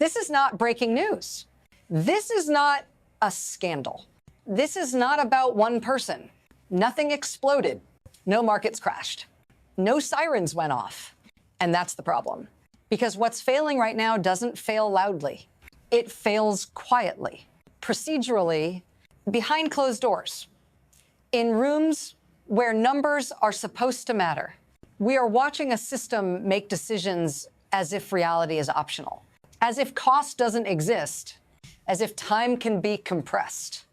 This is not breaking news. This is not a scandal. This is not about one person. Nothing exploded. No markets crashed. No sirens went off. And that's the problem. Because what's failing right now doesn't fail loudly. It fails quietly, procedurally, behind closed doors, in rooms where numbers are supposed to matter. We are watching a system make decisions as if reality is optional, as if cost doesn't exist, as if time can be compressed,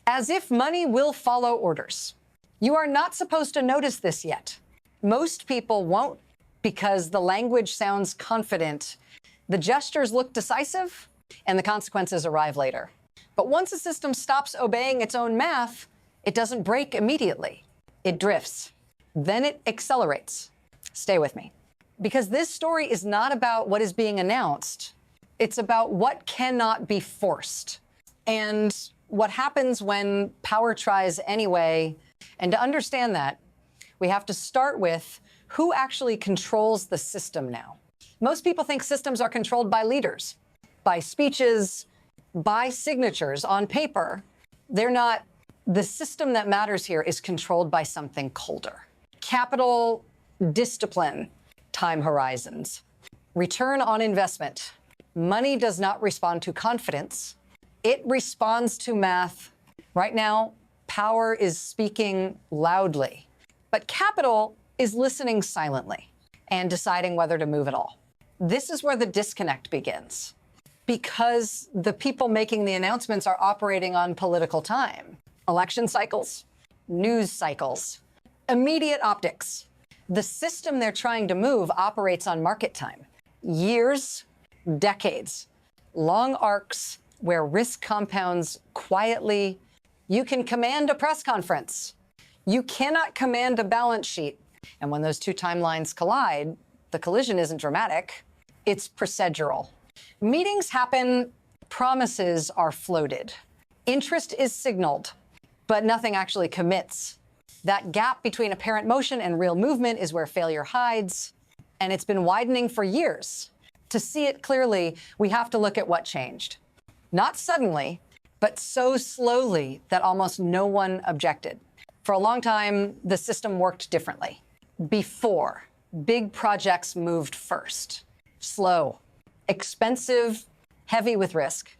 as if money will follow orders. You are not supposed to notice this yet. Most people won't because the language sounds confident, the gestures look decisive, and the consequences arrive later. But once a system stops obeying its own math, it doesn't break immediately. It drifts. Then it accelerates. Stay with me. Because this story is not about what is being announced. It's about what cannot be forced. And what happens when power tries anyway. And to understand that, we have to start with who actually controls the system now. Most people think systems are controlled by leaders, by speeches, by signatures on paper. They're not. The system that matters here is controlled by something colder. Capital, discipline, time horizons, return on investment. Money does not respond to confidence. It responds to math. Right now, power is speaking loudly, but capital is listening silently and deciding whether to move at all. This is where the disconnect begins, because the people making the announcements are operating on political time. Election cycles, news cycles, immediate optics. The system they're trying to move operates on market time. Years, decades, long arcs where risk compounds quietly. You can command a press conference. You cannot command a balance sheet. And when those two timelines collide, the collision isn't dramatic, it's procedural. Meetings happen, promises are floated. Interest is signaled, but nothing actually commits. That gap between apparent motion and real movement is where failure hides, and it's been widening for years. To see it clearly, we have to look at what changed. Not suddenly, but so slowly that almost no one objected. For a long time, the system worked differently. Before, big projects moved first. Slow, expensive, heavy with risk.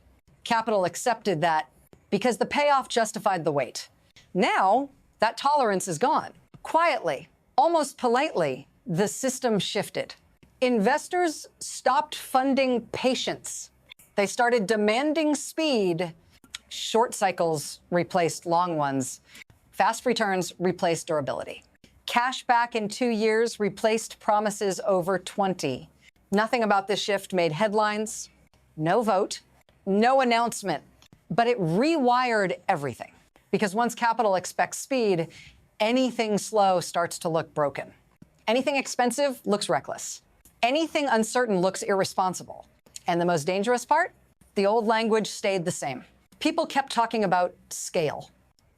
Capital accepted that because the payoff justified the wait. Now, that tolerance is gone. Quietly, almost politely, the system shifted. Investors stopped funding patience. They started demanding speed. Short cycles replaced long ones. Fast returns replaced durability. Cash back in 2 years replaced promises over 20. Nothing about this shift made headlines. No vote, no announcement. But it rewired everything. Because once capital expects speed, anything slow starts to look broken. Anything expensive looks reckless. Anything uncertain looks irresponsible. And the most dangerous part? The old language stayed the same. People kept talking about scale,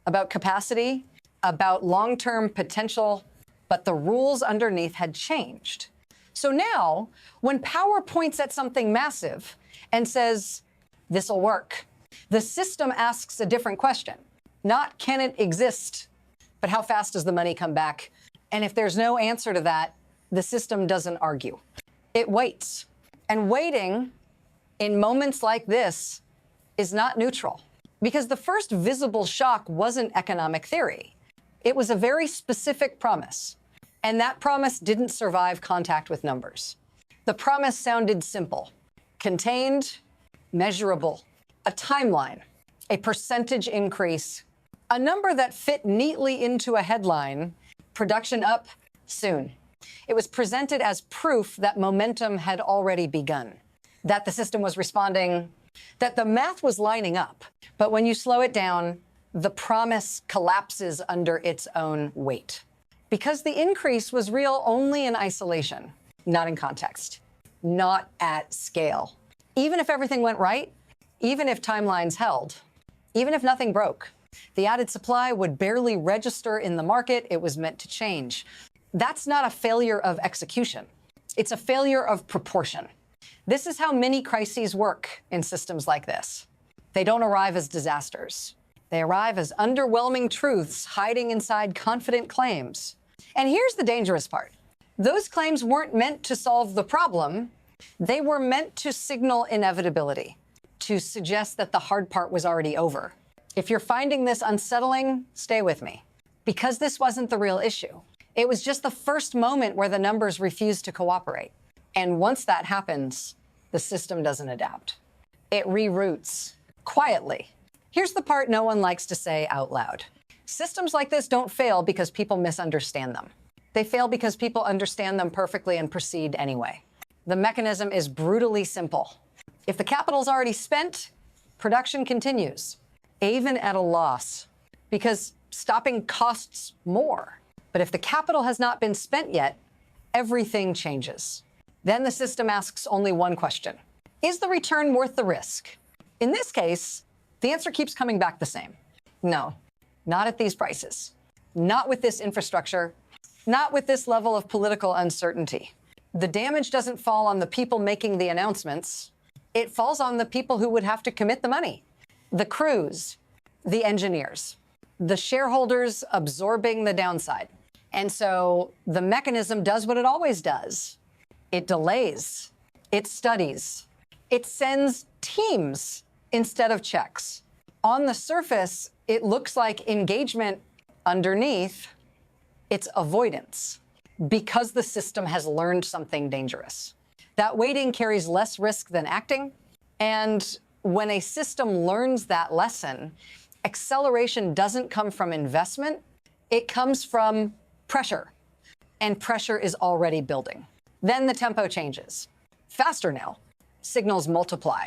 about capacity, about long-term potential, but the rules underneath had changed. So now, when power points at something massive and says, this'll work, the system asks a different question. Not can it exist, but how fast does the money come back? And if there's no answer to that, the system doesn't argue. It waits. And waiting in moments like this is not neutral. Because the first visible shock wasn't economic theory. It was a very specific promise. And that promise didn't survive contact with numbers. The promise sounded simple, contained, measurable, a timeline, a percentage increase, a number that fit neatly into a headline, production up soon. It was presented as proof that momentum had already begun, that the system was responding, that the math was lining up. But when you slow it down, the promise collapses under its own weight. Because the increase was real only in isolation, not in context, not at scale. Even if everything went right, even if timelines held, even if nothing broke, the added supply would barely register in the market it was meant to change. That's not a failure of execution. It's a failure of proportion. This is how mini crises work in systems like this. They don't arrive as disasters. They arrive as underwhelming truths hiding inside confident claims. And here's the dangerous part. Those claims weren't meant to solve the problem. They were meant to signal inevitability, to suggest that the hard part was already over. If you're finding this unsettling, stay with me. Because this wasn't the real issue. It was just the first moment where the numbers refused to cooperate. And once that happens, the system doesn't adapt. It reroutes quietly. Here's the part no one likes to say out loud. Systems like this don't fail because people misunderstand them. They fail because people understand them perfectly and proceed anyway. The mechanism is brutally simple. If the capital's already spent, production continues, even at a loss, because stopping costs more. But if the capital has not been spent yet, everything changes. Then the system asks only one question. Is the return worth the risk? In this case, the answer keeps coming back the same. No, not at these prices. Not with this infrastructure. Not with this level of political uncertainty. The damage doesn't fall on the people making the announcements. It falls on the people who would have to commit the money. The crews, the engineers, the shareholders absorbing the downside. And so the mechanism does what it always does. It delays. It studies. It sends teams instead of checks. On the surface, it looks like engagement. Underneath, it's avoidance, because the system has learned something dangerous. That waiting carries less risk than acting. And when a system learns that lesson, acceleration doesn't come from investment. It comes from pressure. And pressure is already building. Then the tempo changes. Faster now. Signals multiply.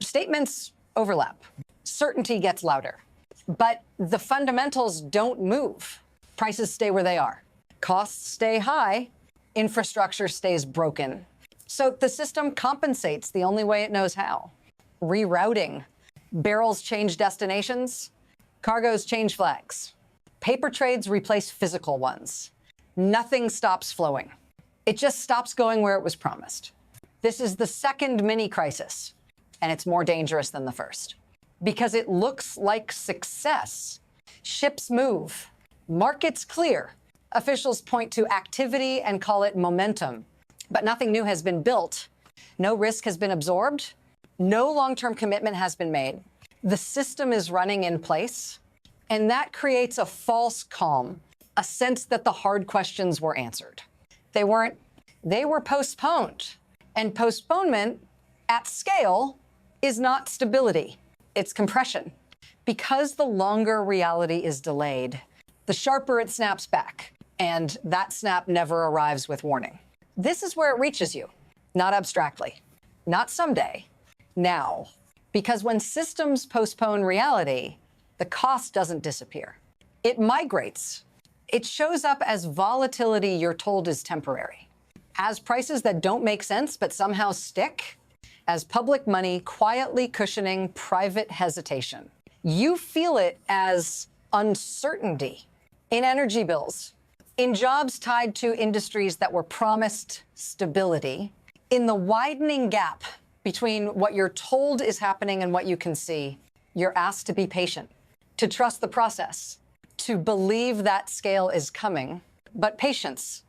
Statements overlap. Certainty gets louder. But the fundamentals don't move. Prices stay where they are. Costs stay high. Infrastructure stays broken. So the system compensates the only way it knows how. Rerouting. Barrels change destinations. Cargoes change flags. Paper trades replace physical ones. Nothing stops flowing. It just stops going where it was promised. This is the second mini crisis, and it's more dangerous than the first. Because it looks like success. Ships move. Markets clear. Officials point to activity and call it momentum. But nothing new has been built. No risk has been absorbed. No long-term commitment has been made. The system is running in place. And that creates a false calm, a sense that the hard questions were answered. They weren't. They were postponed. And postponement at scale is not stability. It's compression. Because the longer reality is delayed, the sharper it snaps back. And that snap never arrives with warning. This is where it reaches you, not abstractly, not someday, now. Because when systems postpone reality, the cost doesn't disappear. It migrates. It shows up as volatility you're told is temporary, as prices that don't make sense but somehow stick, as public money quietly cushioning private hesitation. You feel it as uncertainty in energy bills, in jobs tied to industries that were promised stability, in the widening gap between what you're told is happening and what you can see. You're asked to be patient, to trust the process, to believe that scale is coming. But patience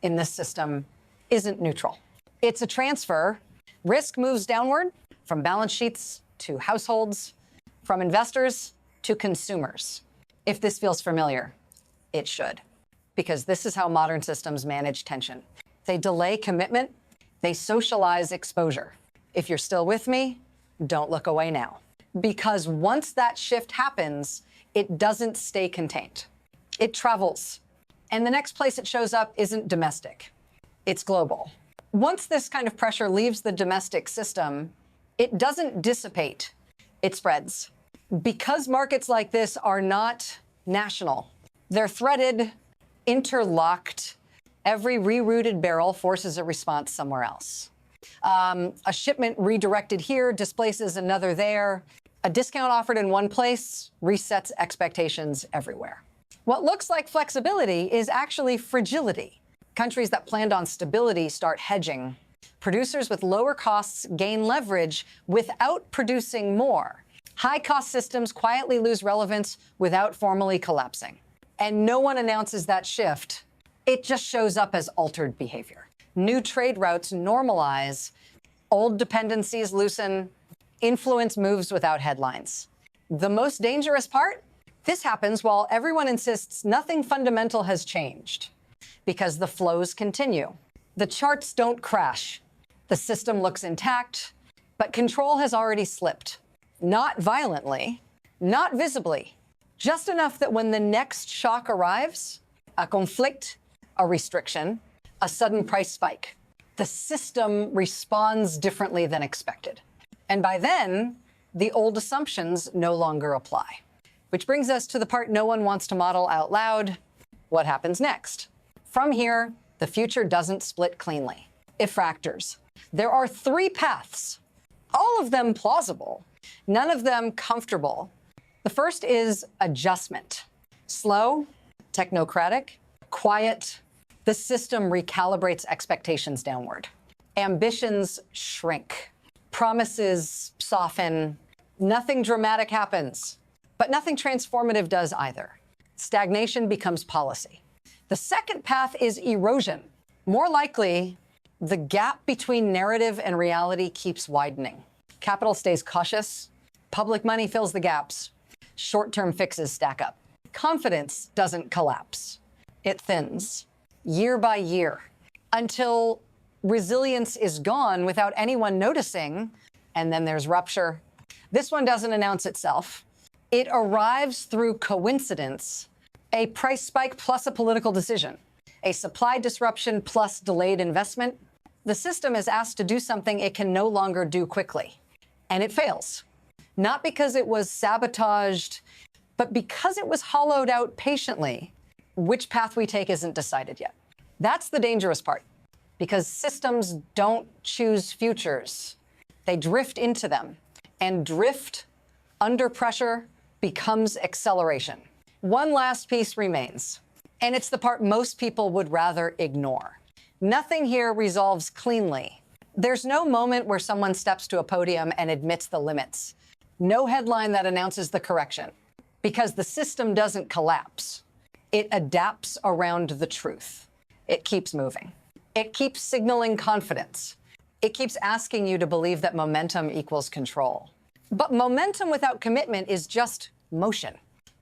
in this system isn't neutral. It's a transfer. Risk moves downward from balance sheets to households, from investors to consumers. If this feels familiar, it should. Because this is how modern systems manage tension. They delay commitment. They socialize exposure. If you're still with me, don't look away now. Because once that shift happens, it doesn't stay contained. It travels. And the next place it shows up isn't domestic. It's global. Once this kind of pressure leaves the domestic system, it doesn't dissipate. It spreads. Because markets like this are not national, they're threaded, interlocked. Every rerouted barrel forces a response somewhere else. A shipment redirected here displaces another there. A discount offered in one place resets expectations everywhere. What looks like flexibility is actually fragility. Countries that planned on stability start hedging. Producers with lower costs gain leverage without producing more. High-cost systems quietly lose relevance without formally collapsing. And no one announces that shift. It just shows up as altered behavior. New trade routes normalize, old dependencies loosen, influence moves without headlines. The most dangerous part? This happens while everyone insists nothing fundamental has changed, because the flows continue. The charts don't crash. The system looks intact, but control has already slipped. Not violently, not visibly, just enough that when the next shock arrives, a conflict, a restriction, a sudden price spike, the system responds differently than expected. And by then, the old assumptions no longer apply. Which brings us to the part no one wants to model out loud. What happens next? From here, the future doesn't split cleanly. It fractures. There are 3 paths, all of them plausible, none of them comfortable. The first is adjustment. Slow, technocratic, quiet. The system recalibrates expectations downward. Ambitions shrink. Promises soften. Nothing dramatic happens, but nothing transformative does either. Stagnation becomes policy. The second path is erosion. More likely, the gap between narrative and reality keeps widening. Capital stays cautious. Public money fills the gaps. Short-term fixes stack up. Confidence doesn't collapse. It thins, year by year, until resilience is gone without anyone noticing, and then there's rupture. This one doesn't announce itself. It arrives through coincidence, a price spike plus a political decision, a supply disruption plus delayed investment. The system is asked to do something it can no longer do quickly, and it fails. Not because it was sabotaged, but because it was hollowed out patiently. Which path we take isn't decided yet. That's the dangerous part, because systems don't choose futures. They drift into them, and drift under pressure becomes acceleration. One last piece remains, and it's the part most people would rather ignore. Nothing here resolves cleanly. There's no moment where someone steps to a podium and admits the limits. No headline that announces the correction, because the system doesn't collapse. It adapts around the truth. It keeps moving. It keeps signaling confidence. It keeps asking you to believe that momentum equals control. But momentum without commitment is just motion.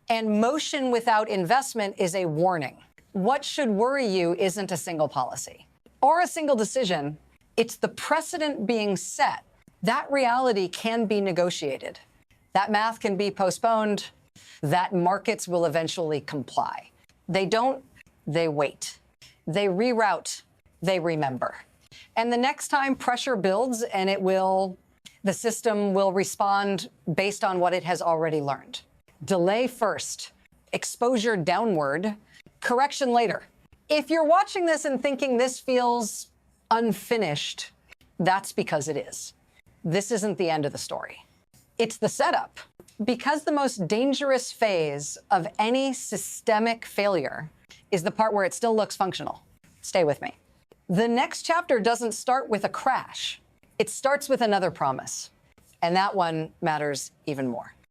And motion without investment is a warning. What should worry you isn't a single policy or a single decision. It's the precedent being set. That reality can be negotiated. That math can be postponed. That markets will eventually comply. They don't, they wait. They reroute, they remember. And the next time pressure builds, and the system will respond based on what it has already learned. Delay first, exposure downward, correction later. If you're watching this and thinking this feels unfinished, that's because it is. This isn't the end of the story. It's the setup. Because the most dangerous phase of any systemic failure is the part where it still looks functional. Stay with me. The next chapter doesn't start with a crash. It starts with another promise. And that one matters even more.